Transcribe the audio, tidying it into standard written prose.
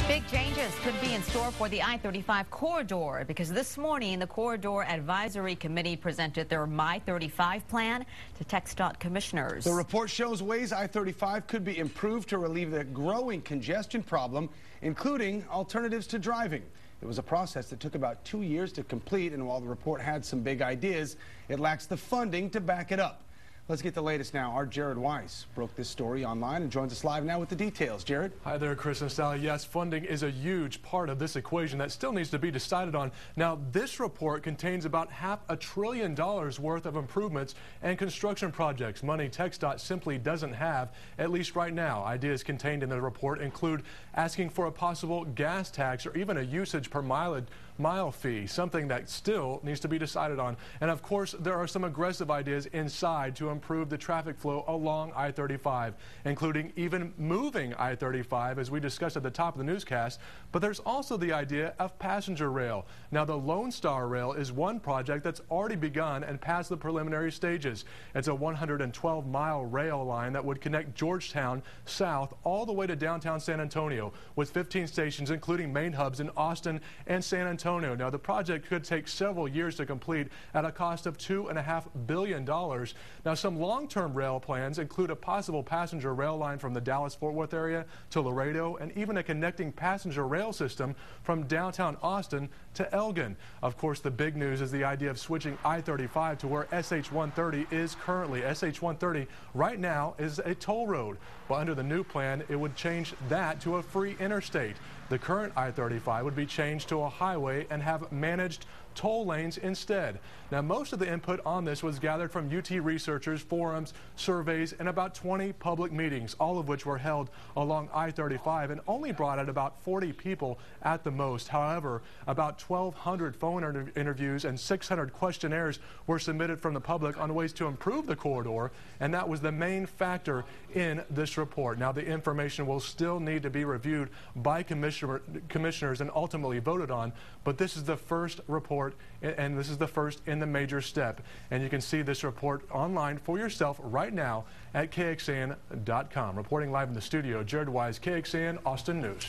Big changes could be in store for the I-35 corridor because this morning the Corridor Advisory Committee presented their My-35 plan to TxDOT commissioners. The report shows ways I-35 could be improved to relieve the growing congestion problem, including alternatives to driving. It was a process that took about 2 years to complete, and while the report had some big ideas, it lacks the funding to back it up. Let's get the latest now. Our Jared Weiss broke this story online and joins us live now with the details. Jared? Hi there, Chris and Sally. Yes, funding is a huge part of this equation that still needs to be decided on. Now, this report contains about $500 billion worth of improvements and construction projects, money TxDOT simply doesn't have, at least right now. Ideas contained in the report include asking for a possible gas tax or even a usage per mile fee, something that still needs to be decided on. And of course, there are some aggressive ideas inside to improve the traffic flow along I-35, including even moving I-35, as we discussed at the top of the newscast. But there's also the idea of passenger rail. Now, the Lone Star Rail is one project that's already begun and passed the preliminary stages. It's a 112-mile rail line that would connect Georgetown south all the way to downtown San Antonio, with 15 stations, including main hubs in Austin and San Antonio. Now, the project could take several years to complete at a cost of $2.5 billion. Now, some long-term rail plans include a possible passenger rail line from the Dallas-Fort Worth area to Laredo, and even a connecting passenger rail system from downtown Austin to Elgin. Of course, the big news is the idea of switching I-35 to where SH-130 is currently. SH-130 right now is a toll road, but under the new plan, it would change that to a free interstate. The current I-35 would be changed to a highway and have managed toll lanes instead. Now, most of the input on this was gathered from UT researchers, forums, surveys, and about 20 public meetings, all of which were held along I-35 and only brought out about 40 people at the most. However, about 1,200 phone interviews and 600 questionnaires were submitted from the public on ways to improve the corridor, and that was the main factor in this report. Now, the information will still need to be reviewed by commissioners and ultimately voted on, but this is the first report, and this is the first in the major step. And you can see this report online for yourself right now at KXAN.com. Reporting live in the studio, Jared Wise, KXAN Austin News.